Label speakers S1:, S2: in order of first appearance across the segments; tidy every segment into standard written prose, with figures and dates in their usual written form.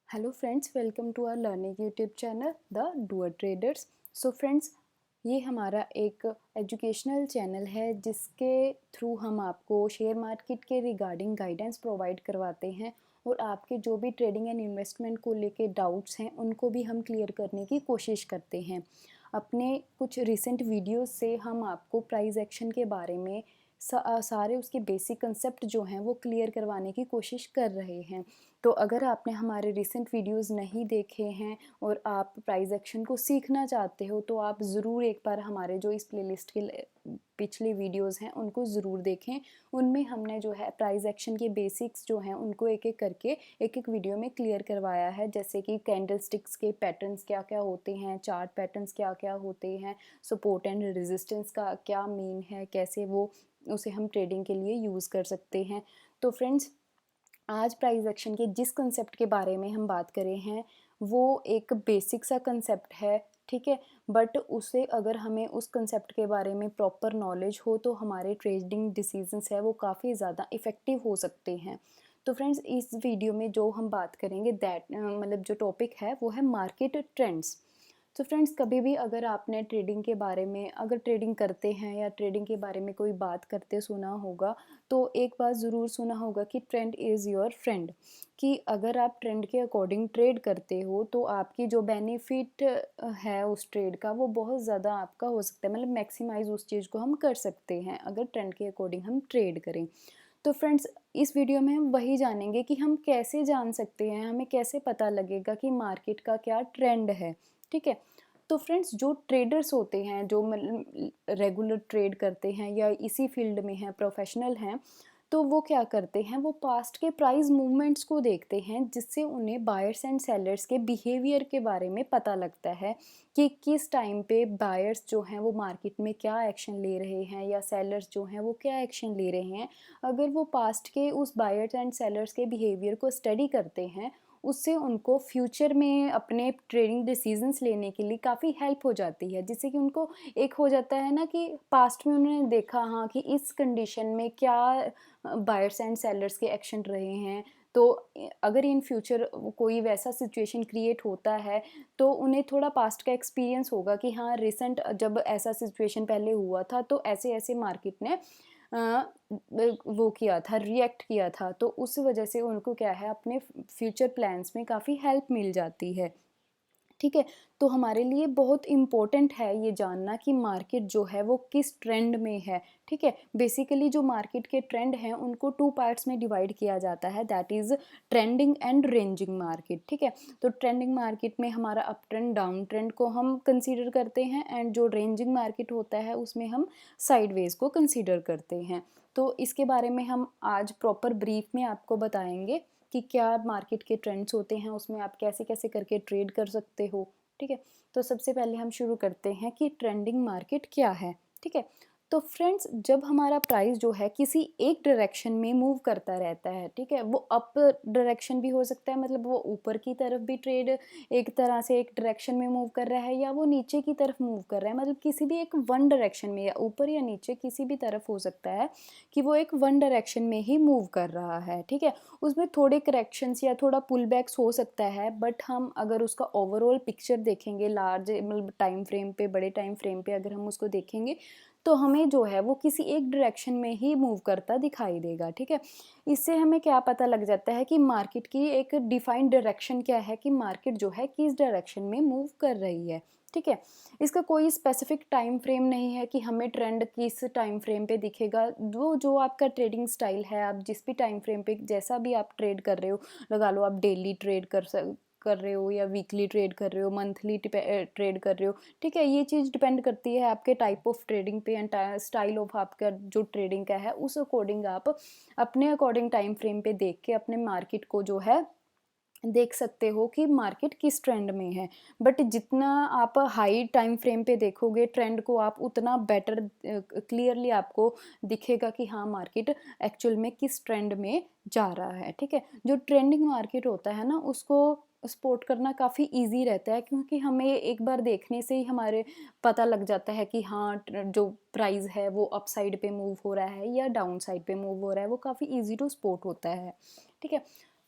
S1: Hello friends, welcome to our learning YouTube channel the doer traders. So friends, ये हमारा एक educational channel है जिसके थ्रू हम आपको शेयर मार्केट के रिगार्डिंग गाइडेंस प्रोवाइड करवाते हैं और आपके जो भी ट्रेडिंग एंड इन्वेस्टमेंट को लेके डाउट्स हैं उनको भी हम क्लियर करने की कोशिश करते हैं। अपने कुछ रिसेंट वीडियोस से हम आपको प्राइस एक्शन के बारे में सारे उसके बेसिक कंसेप्ट जो हैं वो क्लियर करवाने की कोशिश कर रहे हैं। तो अगर आपने हमारे रिसेंट वीडियोस नहीं देखे हैं और आप प्राइस एक्शन को सीखना चाहते हो तो आप ज़रूर एक बार हमारे जो इस प्लेलिस्ट के पिछले वीडियोस हैं उनको ज़रूर देखें। उनमें हमने जो है प्राइस एक्शन के बेसिक्स जो हैं उनको एक एक करके एक एक वीडियो में क्लियर करवाया है, जैसे कि कैंडल स्टिक्स के पैटर्न्स क्या क्या होते हैं, चार्ट पैटर्न्स क्या क्या होते हैं, सपोर्ट एंड रेजिस्टेंस का क्या मीन है, कैसे वो उसे हम ट्रेडिंग के लिए यूज़ कर सकते हैं। तो फ्रेंड्स, आज प्राइस एक्शन के जिस कंसेप्ट के बारे में हम बात कर रहे हैं वो एक बेसिक सा कंसेप्ट है, ठीक है। बट उसे अगर हमें उस कंसेप्ट के बारे में प्रॉपर नॉलेज हो तो हमारे ट्रेडिंग डिसीजंस है वो काफ़ी ज़्यादा इफ़ेक्टिव हो सकते हैं। तो फ्रेंड्स, इस वीडियो में जो हम बात करेंगे मतलब जो टॉपिक है वो है मार्केट ट्रेंड्स। तो फ्रेंड्स, कभी भी अगर आपने ट्रेडिंग के बारे में, अगर ट्रेडिंग करते हैं या ट्रेडिंग के बारे में कोई बात करते सुना होगा तो एक बात ज़रूर सुना होगा कि ट्रेंड इज़ योर फ्रेंड। कि अगर आप ट्रेंड के अकॉर्डिंग ट्रेड करते हो तो आपकी जो बेनिफिट है उस ट्रेड का वो बहुत ज़्यादा आपका हो सकता है, मतलब मैक्सिमाइज उस चीज़ को हम कर सकते हैं अगर ट्रेंड के अकॉर्डिंग हम ट्रेड करें। तो फ्रेंड्स, इस वीडियो में हम वही जानेंगे कि हम कैसे जान सकते हैं, हमें कैसे पता लगेगा कि मार्केट का क्या ट्रेंड है, ठीक है। तो फ्रेंड्स, जो ट्रेडर्स होते हैं, जो मतलब रेगुलर ट्रेड करते हैं या इसी फील्ड में हैं, प्रोफेशनल हैं, तो वो क्या करते हैं, वो पास्ट के प्राइस मूवमेंट्स को देखते हैं जिससे उन्हें बायर्स एंड सेलर्स के बिहेवियर के बारे में पता लगता है कि किस टाइम पे बायर्स जो हैं वो मार्केट में क्या एक्शन ले रहे हैं या सेलर्स जो हैं वो क्या एक्शन ले रहे हैं। अगर वो पास्ट के उस बायर्स एंड सेलर्स के बिहेवियर को स्टडी करते हैं, उससे उनको फ्यूचर में अपने ट्रेडिंग डिसीजंस लेने के लिए काफ़ी हेल्प हो जाती है, जिससे कि उनको एक हो जाता है ना कि पास्ट में उन्होंने देखा हाँ कि इस कंडीशन में क्या बायर्स एंड सेलर्स के एक्शन रहे हैं। तो अगर इन फ्यूचर कोई वैसा सिचुएशन क्रिएट होता है तो उन्हें थोड़ा पास्ट का एक्सपीरियंस होगा कि हाँ, रिसेंट जब ऐसा सिचुएशन पहले हुआ था तो ऐसे ऐसे मार्केट ने वो किया था, रिएक्ट किया था। तो उस वजह से उनको क्या है, अपने फ्यूचर प्लान्स में काफ़ी हेल्प मिल जाती है, ठीक है। तो हमारे लिए बहुत इम्पोर्टेंट है ये जानना कि मार्केट जो है वो किस ट्रेंड में है, ठीक है। बेसिकली जो मार्केट के ट्रेंड हैं उनको टू पार्ट्स में डिवाइड किया जाता है, that is trending and ranging market, ठीक है। तो ट्रेंडिंग मार्केट में हमारा अप ट्रेंड डाउन ट्रेंड को हम कंसीडर करते हैं एंड जो रेंजिंग मार्केट होता है उसमें हम साइडवेज को कंसीडर करते हैं। तो इसके बारे में हम आज प्रॉपर ब्रीफ में आपको बताएंगे कि क्या मार्केट के ट्रेंड्स होते हैं, उसमें आप कैसे कैसे करके ट्रेड कर सकते हो, ठीक है। तो सबसे पहले हम शुरू करते हैं कि ट्रेंडिंग मार्केट क्या है, ठीक है। तो फ्रेंड्स, जब हमारा प्राइस जो है किसी एक डायरेक्शन में मूव करता रहता है, ठीक है, वो अप डायरेक्शन भी हो सकता है, मतलब वो ऊपर की तरफ भी ट्रेड एक तरह से एक डायरेक्शन में मूव कर रहा है, या वो नीचे की तरफ मूव कर रहा है, मतलब किसी भी एक वन डायरेक्शन में, या ऊपर या नीचे किसी भी तरफ हो सकता है कि वो एक वन डायरेक्शन में ही मूव कर रहा है, ठीक है। उसमें थोड़े करेक्शंस या थोड़ा पुल बैक्स हो सकता है, बट हम अगर उसका ओवरऑल पिक्चर देखेंगे लार्ज मतलब टाइम फ्रेम पे, बड़े टाइम फ्रेम पे अगर हम उसको देखेंगे तो हमें जो है वो किसी एक डायरेक्शन में ही मूव करता दिखाई देगा, ठीक है। इससे हमें क्या पता लग जाता है कि मार्केट की एक डिफाइंड डायरेक्शन क्या है, कि मार्केट जो है किस डायरेक्शन में मूव कर रही है, ठीक है। इसका कोई स्पेसिफिक टाइम फ्रेम नहीं है कि हमें ट्रेंड किस टाइम फ्रेम पे दिखेगा। वो जो आपका ट्रेडिंग स्टाइल है, आप जिस भी टाइम फ्रेम पे जैसा भी आप ट्रेड कर रहे हो, लगा लो आप डेली ट्रेड कर रहे हो या वीकली ट्रेड कर रहे हो, मंथली ट्रेड कर रहे हो, ठीक है। ये चीज़ डिपेंड करती है आपके टाइप ऑफ ट्रेडिंग पे एंड स्टाइल ऑफ आपका जो ट्रेडिंग का है, उस अकॉर्डिंग आप अपने अकॉर्डिंग टाइम फ्रेम पे देख के अपने मार्केट को जो है देख सकते हो कि मार्केट किस ट्रेंड में है। बट जितना आप हाई टाइम फ्रेम पे देखोगे ट्रेंड को, आप उतना बेटर क्लियरली आपको दिखेगा कि हाँ, मार्केट एक्चुअल में किस ट्रेंड में जा रहा है, ठीक है। जो ट्रेंडिंग मार्केट होता है ना, उसको स्पॉट करना काफ़ी इजी रहता है, क्योंकि हमें एक बार देखने से ही हमारे पता लग जाता है कि हाँ, जो प्राइस है वो अप साइड पे मूव हो रहा है या डाउन साइड पे मूव हो रहा है, वो काफ़ी इजी टू स्पॉट होता है, ठीक है।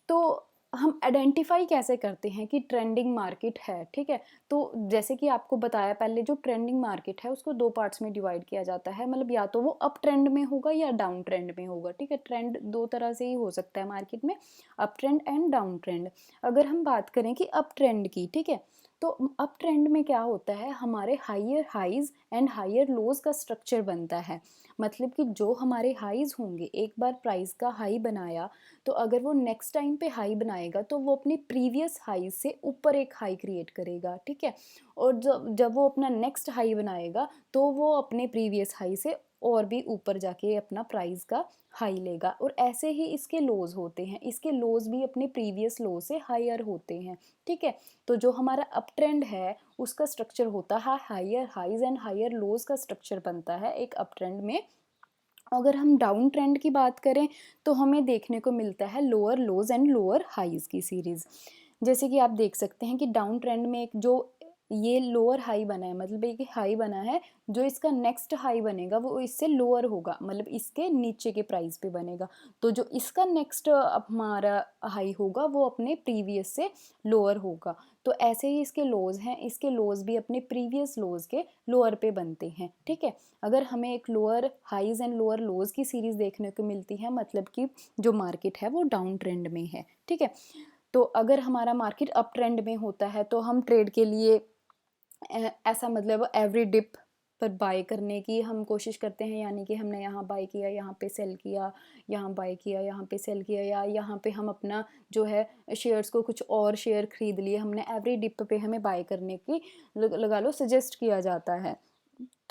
S1: तो हम आइडेंटिफाई कैसे करते हैं कि ट्रेंडिंग मार्केट है, ठीक है। तो जैसे कि आपको बताया पहले, जो ट्रेंडिंग मार्केट है उसको 2 पार्ट्स में डिवाइड किया जाता है, मतलब या तो वो अप ट्रेंड में होगा या डाउन ट्रेंड में होगा, ठीक है। ट्रेंड 2 तरह से ही हो सकता है मार्केट में, up trend and down trend. अगर हम बात करें कि अप ट्रेंड की, ठीक है, तो अप ट्रेंड में क्या होता है, हमारे higher highs and higher lows का स्ट्रक्चर बनता है। मतलब कि जो हमारे हाइज होंगे, एक बार प्राइस का हाई बनाया, तो अगर वो नेक्स्ट टाइम पे हाई बनाएगा तो वो अपने प्रीवियस हाई से ऊपर एक हाई क्रिएट करेगा, ठीक है। और जब जब वो अपना नेक्स्ट हाई बनाएगा तो वो अपने प्रीवियस हाई से और भी ऊपर जाके अपना प्राइस का हाई लेगा। और ऐसे ही इसके लोज होते हैं, इसके लोज भी अपने प्रीवियस लो से हायर होते हैं, ठीक है। तो जो हमारा अप ट्रेंड है उसका स्ट्रक्चर होता है higher highs and higher lows का स्ट्रक्चर बनता है एक अप ट्रेंड में। अगर हम डाउन ट्रेंड की बात करें तो हमें देखने को मिलता है lower lows and lower highs की सीरीज़। जैसे कि आप देख सकते हैं कि डाउन ट्रेंड में एक जो ये लोअर हाई बना है, मतलब एक हाई बना है, जो इसका नेक्स्ट हाई बनेगा वो इससे लोअर होगा, मतलब इसके नीचे के प्राइस पे बनेगा। तो जो इसका नेक्स्ट हमारा हाई होगा वो अपने प्रीवियस से लोअर होगा। तो ऐसे ही इसके लोज हैं, इसके लोज भी अपने प्रीवियस लोज के लोअर पे बनते हैं, ठीक है। अगर हमें एक lower highs and lower lows की सीरीज देखने को मिलती है, मतलब कि जो मार्केट है वो डाउन ट्रेंड में है, ठीक है। तो अगर हमारा मार्केट अप ट्रेंड में होता है तो हम ट्रेड के लिए ऐसा मतलब एवरी डिप पर बाय करने की हम कोशिश करते हैं, यानी कि हमने यहाँ बाय किया, यहाँ पे सेल किया, यहाँ बाय किया, यहाँ पे सेल किया, या यहाँ पे हम अपना जो है शेयर्स को कुछ और शेयर खरीद लिए हमने, एवरी डिप पे हमें बाय करने की लगा लो सजेस्ट किया जाता है।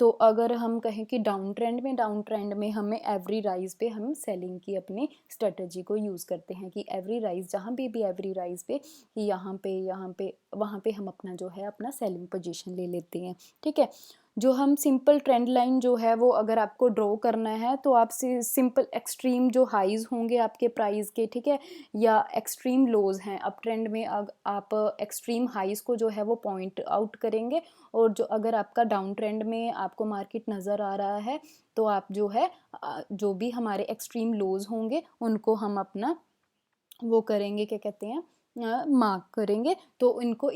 S1: तो अगर हम कहें कि डाउन ट्रेंड में हमें एवरी राइज पे हम सेलिंग की अपनी स्ट्रेटजी को यूज़ करते हैं कि एवरी राइज जहाँ भी एवरी राइज पे कि यहाँ पे वहाँ पे हम अपना जो है अपना सेलिंग पोजीशन ले लेते हैं, ठीक है। जो हम सिंपल ट्रेंड लाइन जो है वो अगर आपको ड्रॉ करना है तो आप सिंपल एक्सट्रीम जो हाइज होंगे आपके प्राइस के, ठीक है, या एक्सट्रीम लोज हैं अप ट्रेंड में, आप एक्सट्रीम हाइज को जो है वो पॉइंट आउट करेंगे। और जो अगर आपका डाउन ट्रेंड में आपको मार्केट नज़र आ रहा है तो आप जो है जो भी हमारे एक्सट्रीम लोज होंगे उनको हम अपना वो करेंगे, क्या कहते हैं, मार्क करेंगे। तो इनको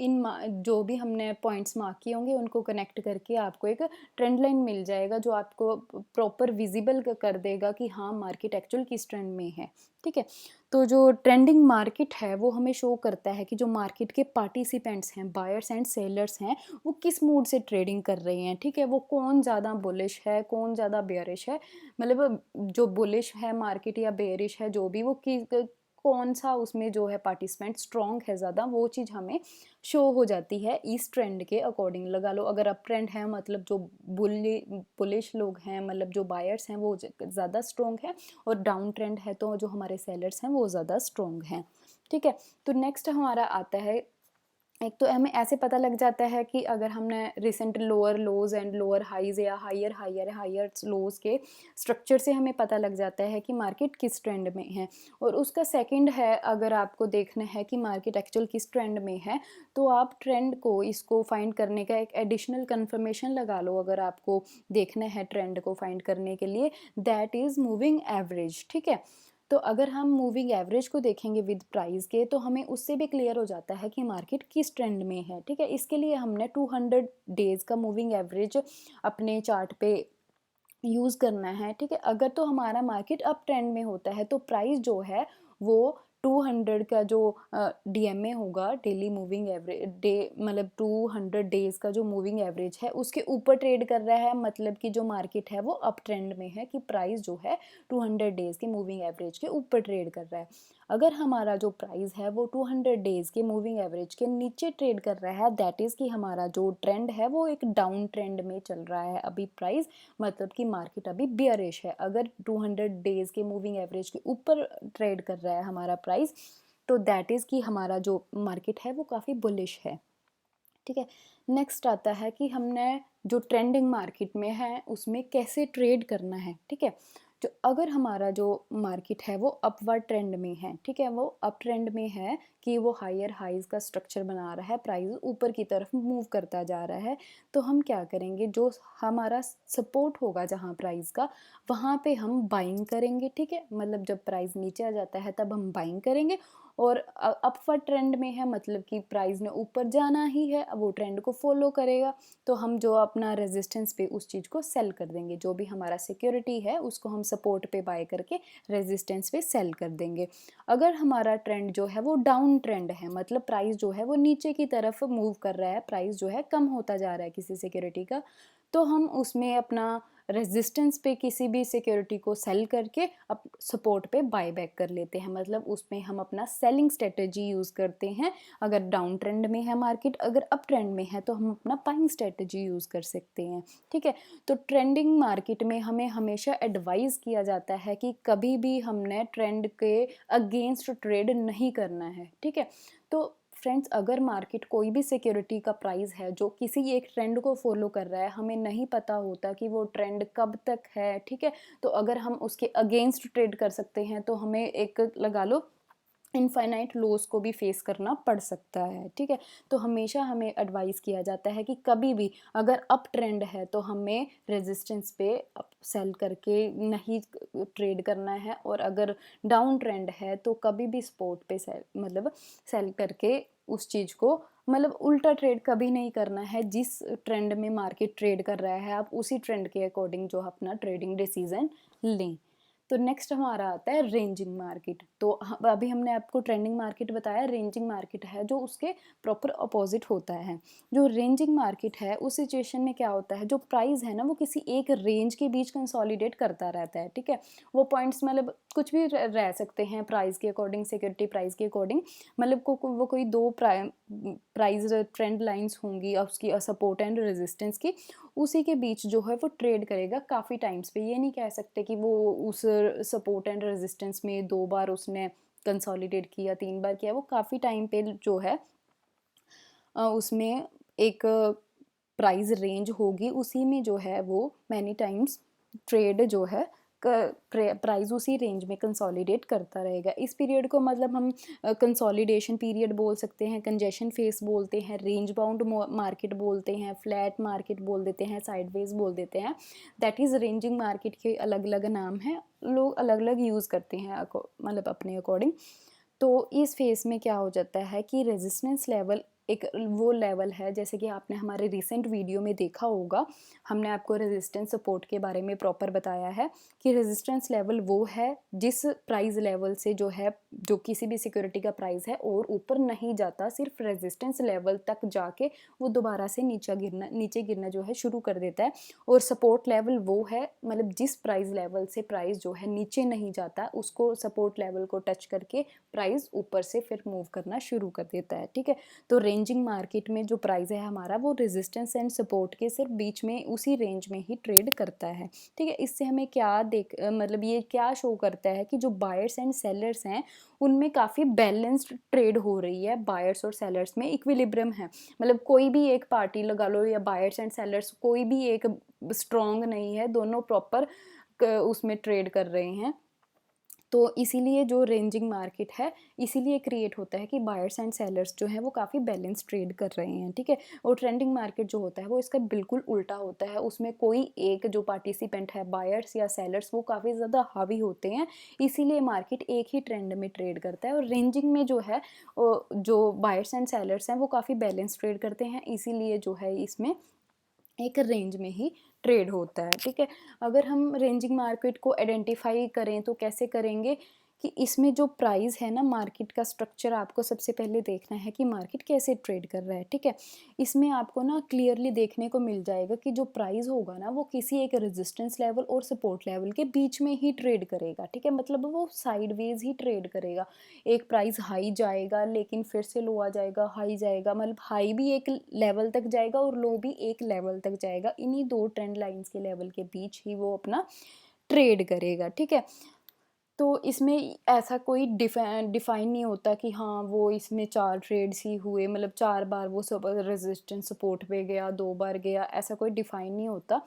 S1: जो भी हमने पॉइंट्स मार्क किए होंगे उनको कनेक्ट करके आपको एक ट्रेंड लाइन मिल जाएगा जो आपको प्रॉपर विजिबल कर देगा कि हाँ मार्केट एक्चुअल किस ट्रेंड में है, ठीक है। तो जो ट्रेंडिंग मार्केट है वो हमें शो करता है कि जो मार्केट के पार्टिसिपेंट्स हैं, बायर्स एंड सेलर्स हैं, वो किस मूड से ट्रेडिंग कर रहे हैं, ठीक है। वो कौन ज़्यादा बुलिश है, कौन ज़्यादा बेयरिश है, मतलब जो बुलिश है मार्केट या बेयरिश है जो भी, वो कौन सा उसमें जो है पार्टिसिपेंट स्ट्रॉन्ग है ज़्यादा, वो चीज़ हमें शो हो जाती है इस ट्रेंड के अकॉर्डिंग। लगा लो अगर अप ट्रेंड है मतलब जो बुलिश लोग हैं, मतलब जो बायर्स हैं वो ज़्यादा स्ट्रॉन्ग है, और डाउन ट्रेंड है तो जो हमारे सेलर्स हैं वो ज़्यादा स्ट्रॉन्ग हैं, ठीक है। तो नेक्स्ट हमारा आता है, एक तो हमें ऐसे पता लग जाता है कि अगर हमने recent lower lows and lower highs या हायर हायर हायर लोज के स्ट्रक्चर से हमें पता लग जाता है कि मार्केट किस ट्रेंड में है। और उसका सेकंड है, अगर आपको देखना है कि मार्केट एक्चुअल किस ट्रेंड में है तो आप ट्रेंड को इसको फाइंड करने का एक एडिशनल कंफर्मेशन लगा लो। अगर आपको देखना है ट्रेंड को फाइंड करने के लिए, दैट इज़ मूविंग एवरेज, ठीक है। तो अगर हम मूविंग एवरेज को देखेंगे विद प्राइस के तो हमें उससे भी क्लियर हो जाता है कि मार्केट किस ट्रेंड में है, ठीक है। इसके लिए हमने 200 डेज़ का मूविंग एवरेज अपने चार्ट पे यूज़ करना है, ठीक है। अगर तो हमारा मार्केट अप ट्रेंड में होता है तो प्राइस जो है वो 200 का जो डीएमए होगा, डेली मूविंग एवरेज डे, मतलब 200 डेज़ का जो मूविंग एवरेज है उसके ऊपर ट्रेड कर रहा है, मतलब कि जो मार्केट है वो अप ट्रेंड में है, कि प्राइस जो है 200 डेज़ के मूविंग एवरेज के ऊपर ट्रेड कर रहा है। अगर हमारा जो प्राइस है वो 200 डेज़ के मूविंग एवरेज के नीचे ट्रेड कर रहा है, दैट इज़ कि हमारा जो ट्रेंड है वो एक डाउन ट्रेंड में चल रहा है अभी प्राइस, मतलब कि मार्केट अभी बियरिश है। अगर 200 डेज़ के मूविंग एवरेज के ऊपर ट्रेड कर रहा है हमारा प्राइस तो दैट इज़ कि हमारा जो मार्केट है वो काफ़ी बुलिश है, ठीक है। नेक्स्ट आता है कि हमने जो ट्रेंडिंग मार्केट में है उसमें कैसे ट्रेड करना है, ठीक है। जो अगर हमारा जो मार्केट है वो अपवर्ड ट्रेंड में है, ठीक है, वो अप ट्रेंड में है कि वो हायर हाइज का स्ट्रक्चर बना रहा है, प्राइस ऊपर की तरफ मूव करता जा रहा है, तो हम क्या करेंगे, जो हमारा सपोर्ट होगा जहाँ प्राइस का वहाँ पे हम बाइंग करेंगे, ठीक है। मतलब जब प्राइस नीचे आ जाता है तब हम बाइंग करेंगे, और अपवर्ड ट्रेंड में है, मतलब कि प्राइस ने ऊपर जाना ही है, अब वो ट्रेंड को फॉलो करेगा, तो हम जो अपना रेजिस्टेंस पे उस चीज़ को सेल कर देंगे, जो भी हमारा सिक्योरिटी है उसको हम सपोर्ट पे बाय करके रेजिस्टेंस पे सेल कर देंगे। अगर हमारा ट्रेंड जो है वो डाउन ट्रेंड है, मतलब प्राइस जो है वो नीचे की तरफ मूव कर रहा है, प्राइस जो है कम होता जा रहा है किसी सिक्योरिटी का, तो हम उसमें अपना रेजिस्टेंस पे किसी भी सिक्योरिटी को सेल करके अब सपोर्ट पे बाय बैक कर लेते हैं, मतलब उसमें हम अपना सेलिंग स्ट्रेटजी यूज़ करते हैं। अगर डाउन ट्रेंड में है मार्केट, अगर अप ट्रेंड में है तो हम अपना बाइंग स्ट्रेटजी यूज़ कर सकते हैं। ठीक है, तो ट्रेंडिंग मार्केट में हमें हमेशा एडवाइस किया जाता है कि कभी भी हमने ट्रेंड के अगेंस्ट ट्रेड नहीं करना है। ठीक है, तो फ्रेंड्स, अगर मार्केट कोई भी सिक्योरिटी का प्राइस है जो किसी एक ट्रेंड को फॉलो कर रहा है, हमें नहीं पता होता कि वो ट्रेंड कब तक है, ठीक है, तो अगर हम उसके अगेंस्ट ट्रेड कर सकते हैं तो हमें एक लगा लो इनफाइनाइट लॉस को भी फेस करना पड़ सकता है। ठीक है, तो हमेशा हमें एडवाइस किया जाता है कि कभी भी अगर अप ट्रेंड है तो हमें रेजिस्टेंस पे सेल करके नहीं ट्रेड करना है, और अगर डाउन ट्रेंड है तो कभी भी सपोर्ट पे सेल करके उस चीज़ को, मतलब उल्टा ट्रेड कभी नहीं करना है। जिस ट्रेंड में मार्केट ट्रेड कर रहा है आप उसी ट्रेंड के अकॉर्डिंग जो अपना ट्रेडिंग डिसीजन लें। तो नेक्स्ट हमारा आता है रेंजिंग मार्केट। तो अभी हमने आपको ट्रेंडिंग मार्केट बताया, रेंजिंग मार्केट है जो उसके प्रॉपर अपोजिट होता है। जो रेंजिंग मार्केट है उस सिचुएशन में क्या होता है, जो प्राइस है ना वो किसी एक रेंज के बीच कंसोलिडेट करता रहता है। ठीक है, वो पॉइंट्स मतलब कुछ भी रह सकते हैं प्राइस के अकॉर्डिंग, सिक्योरिटी प्राइस के अकॉर्डिंग, मतलब वो कोई दो प्राइस ट्रेंड लाइंस होंगी और उसकी सपोर्ट एंड रेजिस्टेंस की, उसी के बीच जो है वो ट्रेड करेगा काफ़ी टाइम्स पे। ये नहीं कह सकते कि वो उस सपोर्ट एंड रेजिस्टेंस में 2 बार उसने कंसोलिडेट किया, 3 बार किया, वो काफ़ी टाइम पे जो है उसमें एक प्राइस रेंज होगी, उसी में जो है वो मैनी टाइम्स ट्रेड जो है प्राइस उसी रेंज में कंसोलिडेट करता रहेगा। इस पीरियड को मतलब हम कंसोलिडेशन पीरियड बोल सकते हैं, कंजेशन फेस बोलते हैं, रेंज बाउंड मार्केट बोलते हैं, फ्लैट मार्केट बोल देते हैं, साइडवेज बोल देते हैं। दैट इज़ रेंजिंग मार्केट के अलग अलग नाम हैं, लोग अलग अलग यूज़ करते हैं मतलब अपने अकॉर्डिंग। तो इस फेस में क्या हो जाता है कि रेजिस्टेंस लेवल एक वो लेवल है, जैसे कि आपने हमारे रिसेंट वीडियो में देखा होगा, हमने आपको रेजिस्टेंस सपोर्ट के बारे में प्रॉपर बताया है कि रेजिस्टेंस लेवल वो है जिस प्राइस लेवल से जो है, जो किसी भी सिक्योरिटी का प्राइस है और ऊपर नहीं जाता, सिर्फ रेजिस्टेंस लेवल तक जाके वो दोबारा से नीचे गिरना जो है शुरू कर देता है। और सपोर्ट लेवल वो है, मतलब जिस प्राइस लेवल से प्राइस जो है नीचे नहीं जाता, उसको सपोर्ट लेवल को टच करके प्राइस ऊपर से फिर मूव करना शुरू कर देता है। ठीक है, तो रेंजिंग मार्केट में जो प्राइस है हमारा वो रेजिस्टेंस एंड सपोर्ट के सिर्फ बीच में उसी रेंज में ही ट्रेड करता है। ठीक है, इससे हमें क्या मतलब ये क्या शो करता है कि जो बायर्स एंड सेलर्स हैं उनमें काफ़ी बैलेंस्ड ट्रेड हो रही है, बायर्स और सेलर्स में इक्विलिब्रियम है, मतलब कोई भी एक पार्टी लगा लो या बायर्स एंड सेलर्स कोई भी एक स्ट्रॉन्ग नहीं है, दोनों प्रॉपर उसमें ट्रेड कर रहे हैं। तो इसीलिए जो रेंजिंग मार्केट है इसीलिए क्रिएट होता है कि बायर्स एंड सेलर्स जो हैं वो काफ़ी बैलेंस ट्रेड कर रहे हैं। ठीक है, और ट्रेंडिंग मार्केट जो होता है वो इसका बिल्कुल उल्टा होता है, उसमें कोई एक जो पार्टिसिपेंट है बायर्स या सेलर्स वो काफ़ी ज़्यादा हावी होते हैं, इसीलिए मार्केट एक ही ट्रेंड में ट्रेड करता है। और रेंजिंग में जो है जो बायर्स एंड सेलर्स हैं वो काफ़ी बैलेंस ट्रेड करते हैं, इसीलिए जो है इसमें एक रेंज में ही ट्रेड होता है। ठीक है, अगर हम रेंजिंग मार्केट को आइडेंटिफाई करें तो कैसे करेंगे कि इसमें जो प्राइस है ना, मार्केट का स्ट्रक्चर आपको सबसे पहले देखना है कि मार्केट कैसे ट्रेड कर रहा है। ठीक है, इसमें आपको ना क्लियरली देखने को मिल जाएगा कि जो प्राइस होगा ना वो किसी एक रेजिस्टेंस लेवल और सपोर्ट लेवल के बीच में ही ट्रेड करेगा। ठीक है, मतलब वो साइडवेज ही ट्रेड करेगा, एक प्राइस हाई जाएगा लेकिन फिर से लो आ जाएगा, हाई जाएगा, मतलब हाई भी एक लेवल तक जाएगा और लो भी एक लेवल तक जाएगा, इन्हीं दो ट्रेंड लाइंस के लेवल के बीच ही वो अपना ट्रेड करेगा। ठीक है, तो इसमें ऐसा कोई डिफाइन नहीं होता कि हाँ वो इसमें 4 ट्रेड्स ही हुए, मतलब 4 बार वो सब रेजिस्टेंस सपोर्ट पे गया, 2 बार गया, ऐसा कोई डिफाइन नहीं होता।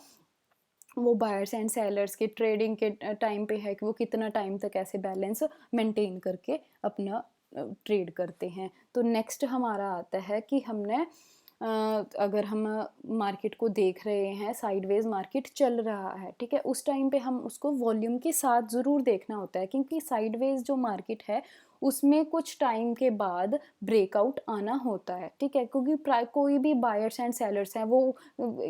S1: वो बायर्स एंड सेलर्स के ट्रेडिंग के टाइम पे है कि वो कितना टाइम तक ऐसे बैलेंस मेंटेन करके अपना ट्रेड करते हैं। तो नेक्स्ट हमारा आता है कि हमने अगर हम मार्केट को देख रहे हैं, साइडवेज मार्केट चल रहा है, ठीक है, उस टाइम पे हम उसको वॉल्यूम के साथ ज़रूर देखना होता है, क्योंकि साइडवेज जो मार्केट है उसमें कुछ टाइम के बाद ब्रेकआउट आना होता है, ठीक है, क्योंकि कोई भी बायर्स एंड सेलर्स हैं वो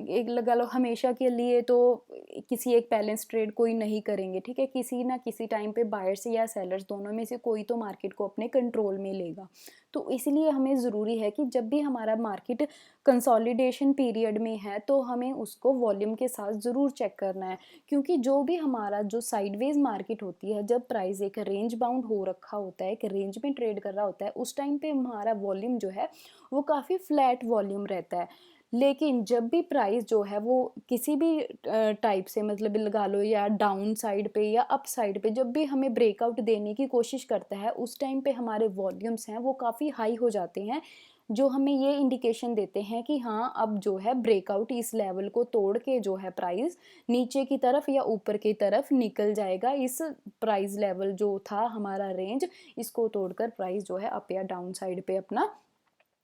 S1: एक लगा लो हमेशा के लिए तो किसी एक बैलेंस ट्रेड कोई नहीं करेंगे, ठीक है, किसी ना किसी टाइम पे बायर्स या सेलर्स दोनों में से कोई तो मार्केट को अपने कंट्रोल में लेगा। तो इसलिए हमें ज़रूरी है कि जब भी हमारा मार्केट कंसोलिडेशन पीरियड में है तो हमें उसको वॉल्यूम के साथ ज़रूर चेक करना है, क्योंकि जो भी हमारा जो साइडवेज मार्केट होती है, जब प्राइस एक रेंज बाउंड हो रखा होता है, एक रेंज में ट्रेड कर रहा होता है, उस टाइम पे हमारा वॉल्यूम जो है वो काफ़ी फ्लैट वॉल्यूम रहता है। लेकिन जब भी प्राइस जो है वो किसी भी टाइप से मतलब लगा लो या डाउन साइड पे या अप साइड पे जब भी हमें ब्रेकआउट देने की कोशिश करता है, उस टाइम पे हमारे वॉल्यूम्स हैं वो काफ़ी हाई हो जाते हैं, जो हमें ये इंडिकेशन देते हैं कि हाँ अब जो है ब्रेकआउट इस लेवल को तोड़ के जो है प्राइस नीचे की तरफ या ऊपर की तरफ निकल जाएगा। इस प्राइस लेवल जो था हमारा रेंज, इसको तोड़कर प्राइस जो है अप या डाउन साइड पे अपना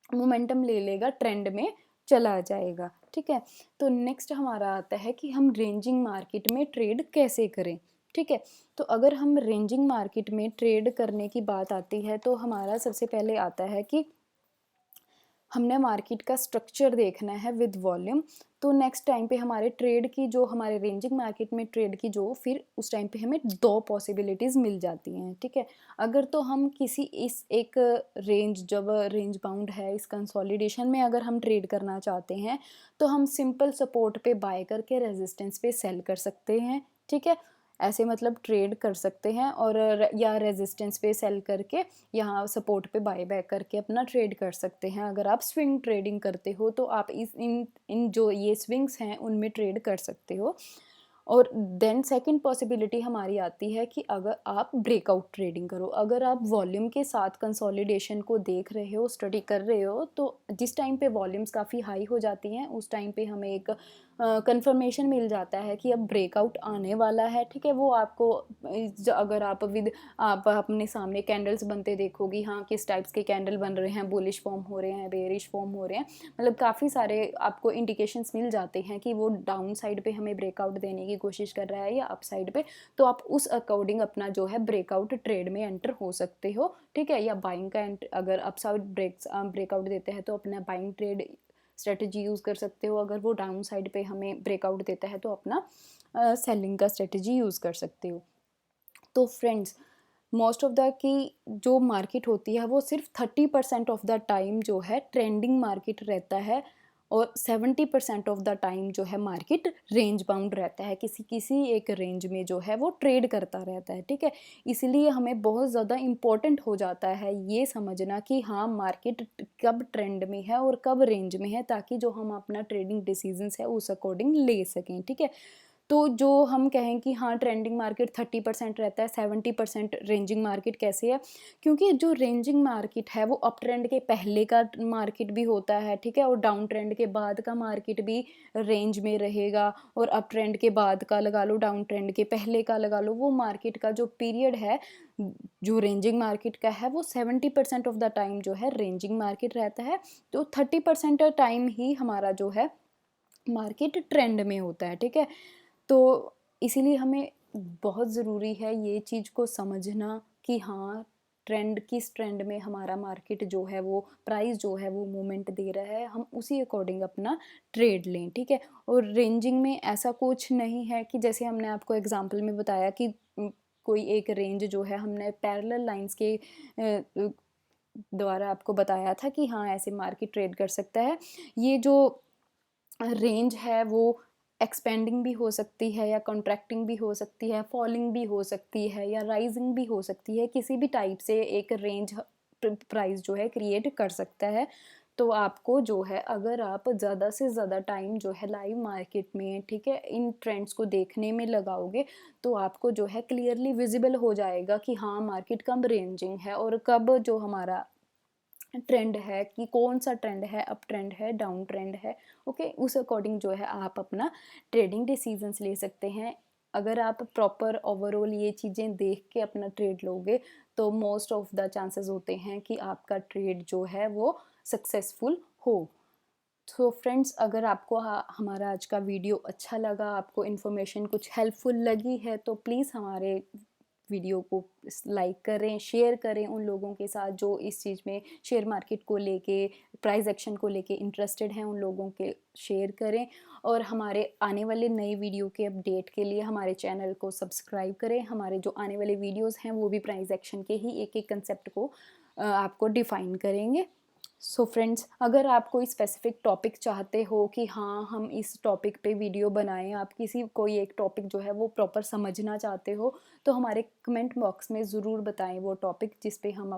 S1: मोमेंटम ले लेगा, ट्रेंड में चला जाएगा, ठीक है। तो नेक्स्ट हमारा आता है कि हम रेंजिंग मार्केट में ट्रेड कैसे करें, ठीक है। तो अगर हम रेंजिंग मार्केट में ट्रेड करने की बात आती है तो हमारा सबसे पहले आता है कि हमने मार्केट का स्ट्रक्चर देखना है विद वॉल्यूम। तो नेक्स्ट टाइम पे हमारे ट्रेड की जो हमारे रेंजिंग मार्केट में ट्रेड की जो फिर उस टाइम पे हमें दो पॉसिबिलिटीज़ मिल जाती हैं, ठीक है। अगर तो हम किसी इस एक रेंज जब रेंज बाउंड है इस कंसोलिडेशन में अगर हम ट्रेड करना चाहते हैं तो हम सिंपल सपोर्ट पे बाय करके रेजिस्टेंस पे सेल कर सकते हैं, ठीक है। ऐसे मतलब ट्रेड कर सकते हैं और या रेजिस्टेंस पे सेल करके यहाँ सपोर्ट पे बाय बैक करके अपना ट्रेड कर सकते हैं। अगर आप स्विंग ट्रेडिंग करते हो तो आप इस इन इन जो ये स्विंग्स हैं उनमें ट्रेड कर सकते हो। और देन सेकंड पॉसिबिलिटी हमारी आती है कि अगर आप ब्रेकआउट ट्रेडिंग करो, अगर आप वॉल्यूम के साथ कंसोलिडेशन को देख रहे हो, स्टडी कर रहे हो, तो जिस टाइम पे वॉल्यूम्स काफ़ी हाई हो जाती हैं उस टाइम पे हमें एक कंफर्मेशन मिल जाता है कि अब ब्रेकआउट आने वाला है, ठीक है। वो आपको अगर आप अपने सामने कैंडल्स बनते देखोगी, हाँ किस टाइप्स के कैंडल बन रहे हैं, बुलिश फॉर्म हो रहे हैं, बेरिश फॉर्म हो रहे हैं, मतलब काफ़ी सारे आपको इंडिकेशंस मिल जाते हैं कि वो डाउन साइड पे हमें ब्रेकआउट देने की कोशिश कर रहा है या अप साइड पे, तो आप उस अकॉर्डिंग अपना जो है ब्रेकआउट ट्रेड में एंटर हो सकते हो, ठीक है। या बाइंग का अगर अप साइड ब्रेकआउट देते हैं तो अपना बाइंग ट्रेड स्ट्रेटजी यूज़ कर सकते हो, अगर वो डाउन साइड पे हमें ब्रेकआउट देता है तो अपना सेलिंग का स्ट्रेटजी यूज़ कर सकते हो। तो friends, most of the key जो मार्केट होती है वो सिर्फ 30% ऑफ द टाइम जो है ट्रेंडिंग मार्केट रहता है और 70% ऑफ द टाइम जो है मार्केट रेंज बाउंड रहता है, किसी किसी एक रेंज में जो है वो ट्रेड करता रहता है, ठीक है। इसलिए हमें बहुत ज़्यादा इम्पोर्टेंट हो जाता है ये समझना कि हाँ मार्केट कब ट्रेंड में है और कब रेंज में है, ताकि जो हम अपना ट्रेडिंग डिसीजंस है उस अकॉर्डिंग ले सकें, ठीक है। तो जो हम कहें कि हाँ ट्रेंडिंग मार्केट 30% रहता है, 70% रेंजिंग मार्केट कैसे है, क्योंकि जो रेंजिंग मार्केट है वो अप ट्रेंड के पहले का मार्केट भी होता है, ठीक है, और डाउन ट्रेंड के बाद का मार्केट भी रेंज में रहेगा, और अप ट्रेंड के बाद का लगा लो, डाउन ट्रेंड के पहले का लगा लो, वो मार्केट का जो पीरियड है जो रेंजिंग मार्केट का है वो 70% ऑफ द टाइम जो है रेंजिंग मार्केट रहता है, तो 30% टाइम ही हमारा जो है मार्केट ट्रेंड में होता है, ठीक है। तो इसीलिए हमें बहुत ज़रूरी है ये चीज़ को समझना कि हाँ ट्रेंड किस ट्रेंड में हमारा मार्केट जो है वो प्राइस जो है वो मूवमेंट दे रहा है, हम उसी अकॉर्डिंग अपना ट्रेड लें, ठीक है। और रेंजिंग में ऐसा कुछ नहीं है कि जैसे हमने आपको एग्जांपल में बताया कि कोई एक रेंज जो है हमने पैरेलल लाइंस के द्वारा आपको बताया था कि हाँ ऐसे मार्केट ट्रेड कर सकता है। ये जो रेंज है वो एक्सपेंडिंग भी हो सकती है या कॉन्ट्रैक्टिंग भी हो सकती है, फॉलिंग भी हो सकती है या राइजिंग भी हो सकती है, किसी भी टाइप से एक रेंज प्राइस जो है क्रिएट कर सकता है। तो आपको जो है अगर आप ज़्यादा से ज़्यादा टाइम जो है लाइव मार्केट में, ठीक है, इन ट्रेंड्स को देखने में लगाओगे तो आपको जो है क्लियरली विजिबल हो जाएगा कि हाँ मार्केट कब रेंजिंग है और कब जो हमारा ट्रेंड है, कि कौन सा ट्रेंड है, अप ट्रेंड है, डाउन ट्रेंड है, ओके। उस अकॉर्डिंग जो है आप अपना ट्रेडिंग डिसीजंस ले सकते हैं। अगर आप प्रॉपर ओवरऑल ये चीज़ें देख के अपना ट्रेड लोगे तो मोस्ट ऑफ द चांसेस होते हैं कि आपका ट्रेड जो है वो सक्सेसफुल हो। तो फ्रेंड्स, अगर आपको हमारा आज का वीडियो अच्छा लगा, आपको इन्फॉर्मेशन कुछ हेल्पफुल लगी है तो प्लीज़ हमारे वीडियो को लाइक करें, शेयर करें उन लोगों के साथ जो इस चीज़ में शेयर मार्केट को लेके, प्राइस एक्शन को लेके इंटरेस्टेड हैं, उन लोगों के शेयर करें। और हमारे आने वाले नए वीडियो के अपडेट के लिए हमारे चैनल को सब्सक्राइब करें। हमारे जो आने वाले वीडियोस हैं वो भी प्राइस एक्शन के ही एक एक कंसेप्ट को आपको डिफ़ाइन करेंगे। सो फ्रेंड्स, अगर आप कोई स्पेसिफिक टॉपिक चाहते हो कि हाँ हम इस टॉपिक पे वीडियो बनाएं, आप किसी कोई एक टॉपिक जो है वो प्रॉपर समझना चाहते हो, तो हमारे कमेंट बॉक्स में ज़रूर बताएं वो टॉपिक जिस पे हम अपना